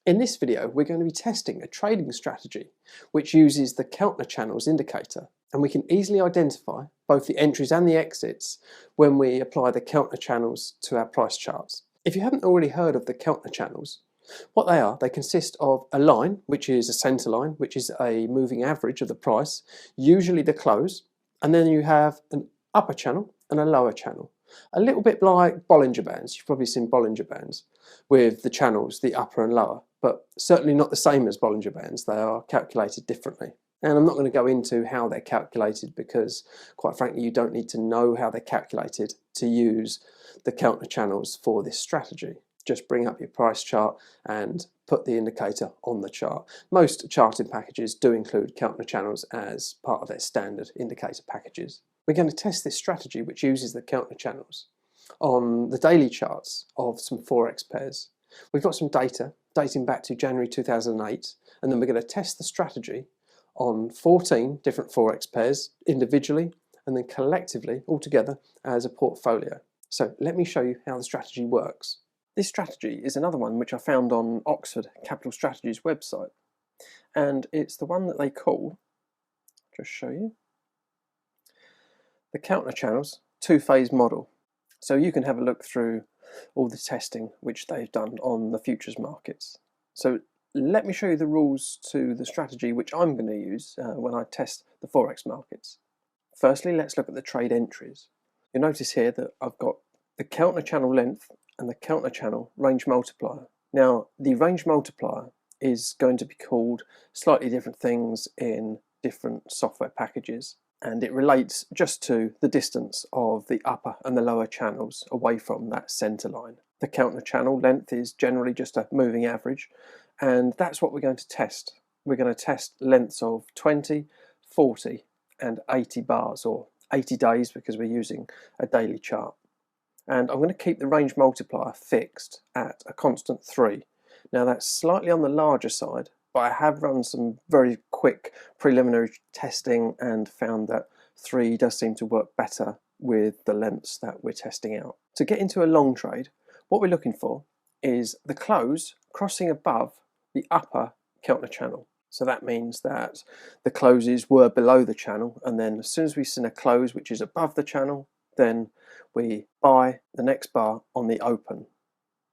In this video, we're going to be testing a trading strategy which uses the Keltner Channel Indicator, and we can easily identify both the entries and the exits when we apply the Keltner channels to our price charts. If you haven't already heard of the Keltner channels, what they are, they consist of a line, which is a center line, which is a moving average of the price, usually the close, and then you have an upper channel and a lower channel. A little bit like Bollinger Bands. You've probably seen Bollinger Bands with the channels, the upper and lower, but certainly not the same as Bollinger Bands. They are calculated differently. And I'm not going to go into how they're calculated because, quite frankly, you don't need to know how they're calculated to use the Keltner channels for this strategy. Just bring up your price chart and put the indicator on the chart. Most charting packages do include Keltner channels as part of their standard indicator packages. We're going to test this strategy, which uses the Keltner channels, on the daily charts of some Forex pairs. We've got some data dating back to January 2008, and then we're going to test the strategy on 14 different Forex pairs individually and then collectively altogether as a portfolio. So let me show you how the strategy works. This strategy is another one which I found on Oxford Capital Strategies website, and it's the one that they call, just show you, the Keltner channels two-phase model. So you can have a look through all the testing which they've done on the futures markets. So let me show you the rules to the strategy which I'm going to use when I test the Forex markets. Firstly, let's look at the trade entries. You'll notice here that I've got the Keltner channel length and the Keltner channel range multiplier. Now, the range multiplier is going to be called slightly different things in different software packages, and it relates just to the distance of the upper and the lower channels away from that center line. The Keltner channel length is generally just a moving average, and that's what we're going to test. We're going to test lengths of 20, 40 and 80 bars, or 80 days because we're using a daily chart. And I'm going to keep the range multiplier fixed at a constant 3. Now that's slightly on the larger side, but I have run some very quick preliminary testing and found that 3 does seem to work better with the lengths that we're testing out. To get into a long trade, what we're looking for is the close crossing above the upper Keltner channel. So that means that the closes were below the channel, and then as soon as we've seen a close which is above the channel, then we buy the next bar on the open.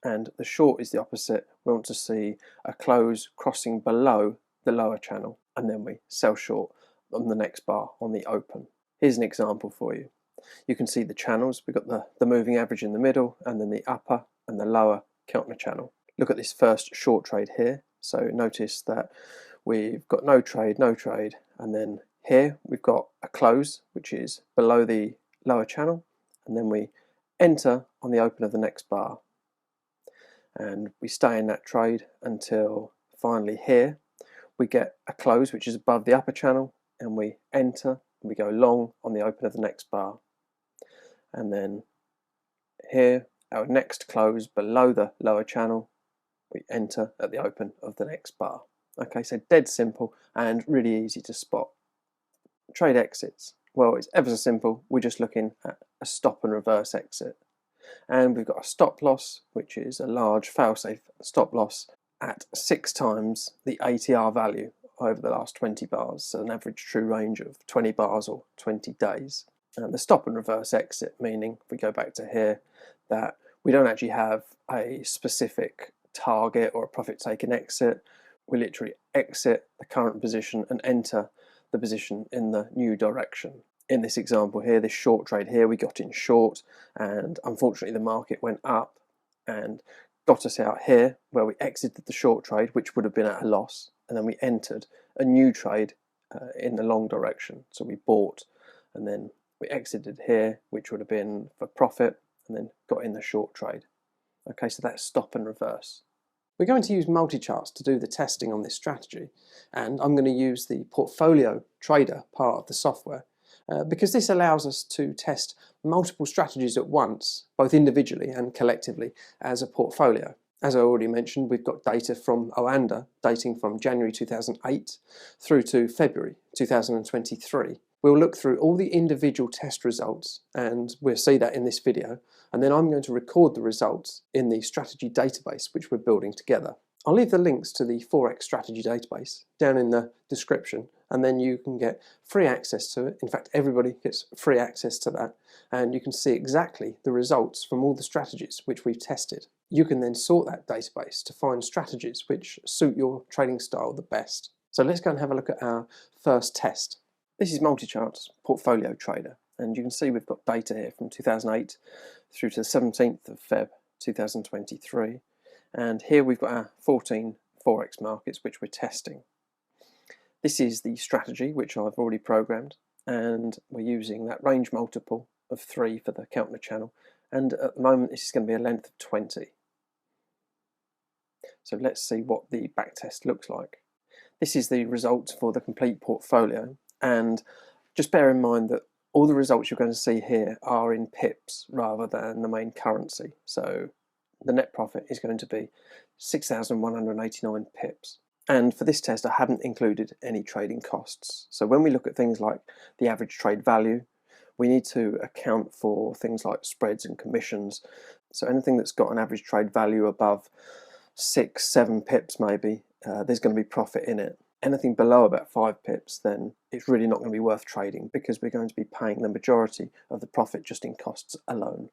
And the short is the opposite. We want to see a close crossing below the lower channel, and then we sell short on the next bar on the open. Here's an example for you. You can see the channels. We've got the moving average in the middle, and then the upper and the lower Keltner channel. Look at this first short trade here. So notice that we've got no trade, and then here we've got a close which is below the lower channel, and then we enter on the open of the next bar. And we stay in that trade until finally here we get a close which is above the upper channel, and we enter and we go long on the open of the next bar. And then here, our next close below the lower channel, we enter at the open of the next bar. Okay, so dead simple and really easy to spot. Trade exits. Well, it's ever so simple. We're just looking at a stop and reverse exit. And we've got a stop loss, which is a large fail-safe stop loss at 6 times the ATR value over the last 20 bars, so an average true range of 20 bars or 20 days. And the stop and reverse exit, meaning, if we go back to here, that we don't actually have a specific target or a profit taken exit. We literally exit the current position and enter the position in the new direction. In this example here, this short trade here, we got in short, and unfortunately the market went up and got us out here where we exited the short trade, which would have been at a loss, and then we entered a new trade in the long direction. So we bought and then we exited here, which would have been for profit, and then got in the short trade. Okay, so that's stop and reverse. We're going to use MultiCharts to do the testing on this strategy, and I'm going to use the Portfolio Trader part of the software because this allows us to test multiple strategies at once, both individually and collectively as a portfolio. As I already mentioned, we've got data from Oanda dating from January 2008 through to February 2023. We'll look through all the individual test results, and we'll see that in this video, and then I'm going to record the results in the strategy database which we're building together. I'll leave the links to the Forex strategy database down in the description, and then you can get free access to it. In fact, everybody gets free access to that, and you can see exactly the results from all the strategies which we've tested. You can then sort that database to find strategies which suit your trading style the best. So let's go and have a look at our first test. This is MultiCharts Portfolio Trader, and you can see we've got data here from 2008 through to the 17th of Feb 2023, and here we've got our 14 Forex markets which we're testing. This is the strategy which I've already programmed, and we're using that range multiple of 3 for the Keltner channel, and at the moment this is going to be a length of 20. So let's see what the backtest looks like. This is the results for the complete portfolio, and just bear in mind that all the results you're going to see here are in pips rather than the main currency. So the net profit is going to be 6,189 pips. And for this test, I haven't included any trading costs. So when we look at things like the average trade value, we need to account for things like spreads and commissions. So anything that's got an average trade value above 6-7 pips maybe, there's going to be profit in it. Anything below about 5 pips, then it's really not going to be worth trading, because we're going to be paying the majority of the profit just in costs alone.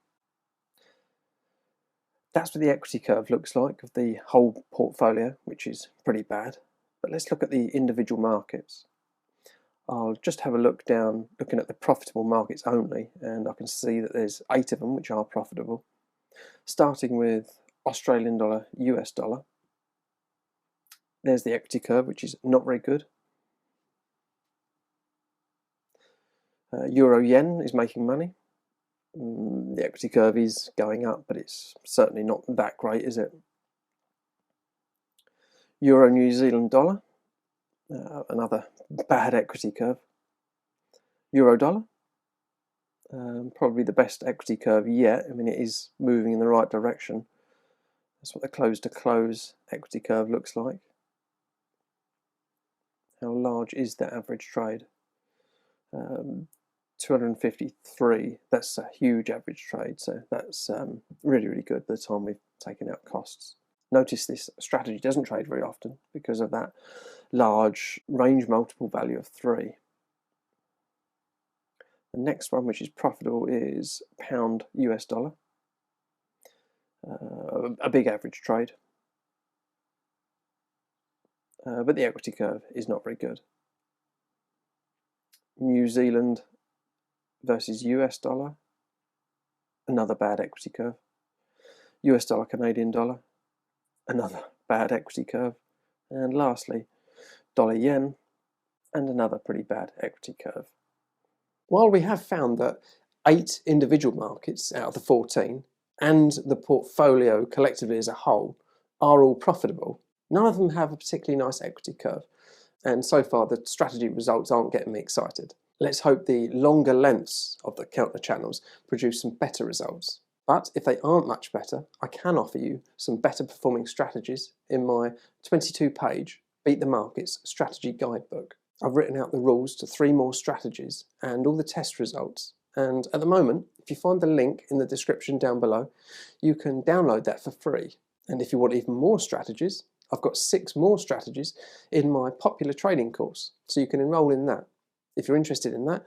That's what the equity curve looks like of the whole portfolio, which is pretty bad. But let's look at the individual markets. I'll just have a look down, looking at the profitable markets only, and I can see that there's 8 of them which are profitable. Starting with Australian dollar, US dollar. There's the equity curve, which is not very good. Euro yen is making money. The equity curve is going up, but it's certainly not that great, is it? Euro New Zealand dollar, another bad equity curve. Euro dollar, probably the best equity curve yet. I mean, it is moving in the right direction. That's what the close-to-close equity curve looks like. How large is the average trade? 253, that's a huge average trade, so that's really, really good by the time we've taken out costs. Notice this strategy doesn't trade very often because of that large range multiple value of 3. The next one, which is profitable, is pound US dollar. A big average trade. But the equity curve is not very good. New Zealand versus US dollar, another bad equity curve. US dollar, Canadian dollar, another bad equity curve. And lastly, dollar yen, and another pretty bad equity curve. While we have found that 8 individual markets out of the 14 and the portfolio collectively as a whole are all profitable, none of them have a particularly nice equity curve, and so far the strategy results aren't getting me excited. Let's hope the longer lengths of the Keltner channels produce some better results. But if they aren't much better, I can offer you some better performing strategies in my 22-page Beat the Markets strategy guidebook. I've written out the rules to 3 more strategies and all the test results. And at the moment, if you find the link in the description down below, you can download that for free. And if you want even more strategies, I've got 6 more strategies in my popular trading course, so you can enroll in that. If you're interested in that,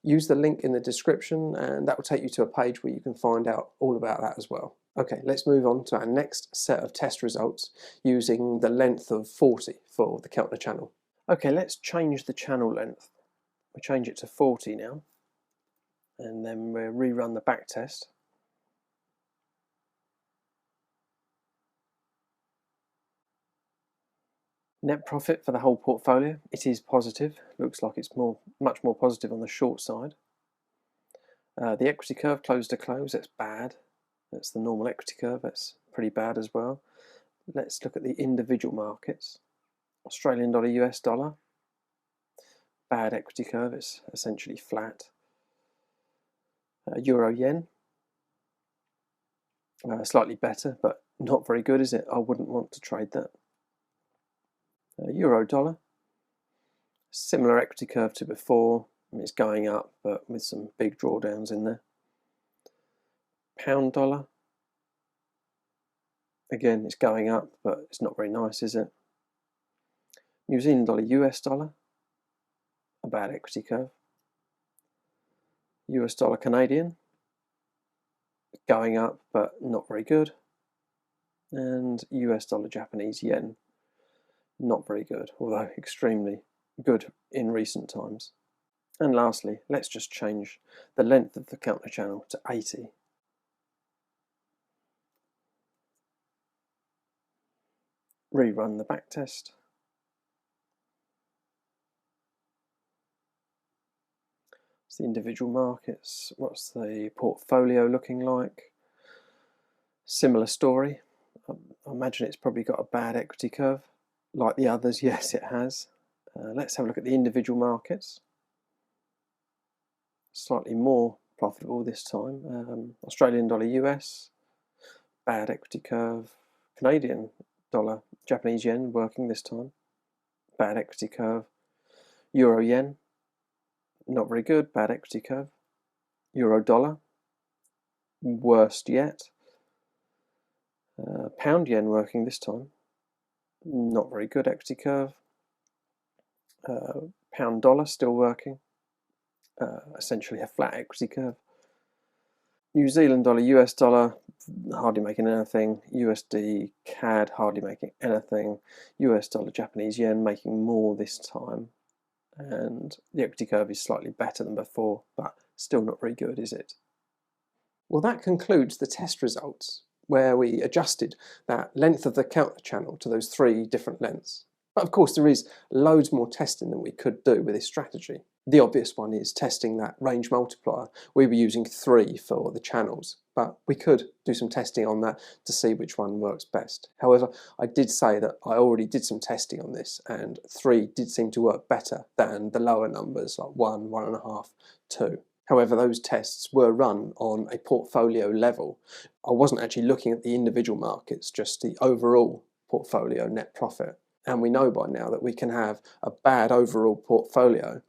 use the link in the description, and that will take you to a page where you can find out all about that as well. Okay, let's move on to our next set of test results using the length of 40 for the Keltner channel. Okay, let's change the channel length. We'll change it to 40 now, and then we'll rerun the back test. Net profit for the whole portfolio, it is positive. Looks like it's much more positive on the short side. The equity curve close to close, that's bad. That's the normal equity curve, that's pretty bad as well. Let's look at the individual markets. Australian dollar, US dollar. Bad equity curve, it's essentially flat. Euro yen. Slightly better, but not very good, is it? I wouldn't want to trade that. Euro dollar, similar equity curve to before. I mean, it's going up, but with some big drawdowns in there. Pound dollar, Again, it's going up, but it's not very nice, is it? New Zealand dollar, US dollar, a bad equity curve. US dollar Canadian, going up, but not very good. And US dollar Japanese yen, not very good, although extremely good in recent times. And lastly, let's just change the length of the Keltner channel to 80. Rerun the backtest. It's the individual markets. What's the portfolio looking like? Similar story. I imagine it's probably got a bad equity curve. Like the others, yes, it has. Let's have a look at the individual markets. Slightly more profitable this time. Australian dollar US, bad equity curve. Canadian dollar, Japanese yen working this time, bad equity curve. Euro yen, not very good, bad equity curve. Euro dollar, worst yet. Pound yen working this time, not very good equity curve. Pound dollar still working, essentially a flat equity curve. New Zealand dollar, US dollar, hardly making anything. USD, CAD, hardly making anything. US dollar, Japanese yen making more this time. And the equity curve is slightly better than before, but still not very good, is it? Well, that concludes the test results, where we adjusted that length of the Keltner channel to those 3 different lengths. But of course, there is loads more testing than we could do with this strategy. The obvious one is testing that range multiplier. We were using 3 for the channels, but we could do some testing on that to see which one works best. However, I did say that I already did some testing on this, and 3 did seem to work better than the lower numbers like 1, 1.5, 2. However, those tests were run on a portfolio level. I wasn't actually looking at the individual markets, just the overall portfolio net profit. And we know by now that we can have a bad overall portfolio,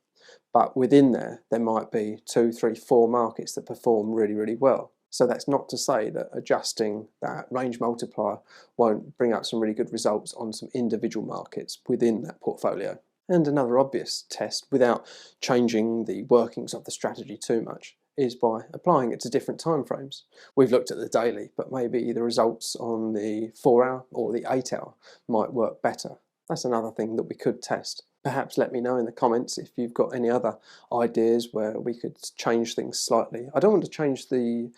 but within there might be 2, 3, 4 markets that perform really, really well. So that's not to say that adjusting that range multiplier won't bring up some really good results on some individual markets within that portfolio. And another obvious test, without changing the workings of the strategy too much, is by applying it to different time frames. We've looked at the daily, but maybe the results on the 4-hour or the 8-hour might work better. That's another thing that we could test. Perhaps let me know in the comments if you've got any other ideas where we could change things slightly. I don't want to change the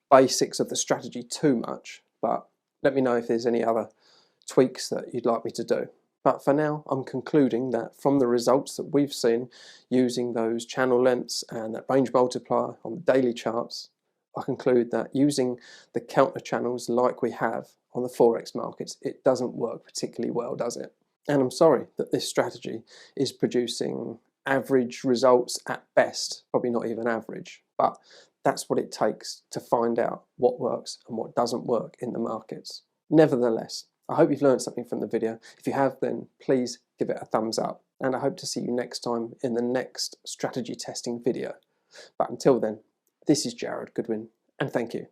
basics of the strategy too much, but let me know if there's any other tweaks that you'd like me to do. But for now, I'm concluding that from the results that we've seen using those channel lengths and that range multiplier on the daily charts, I conclude that using the Keltner channels like we have on the Forex markets, it doesn't work particularly well, does it? And I'm sorry that this strategy is producing average results at best, probably not even average, but that's what it takes to find out what works and what doesn't work in the markets. Nevertheless, I hope you've learned something from the video. If you have, then please give it a thumbs up, and I hope to see you next time in the next strategy testing video. But until then, this is Jared Goodwin, and thank you.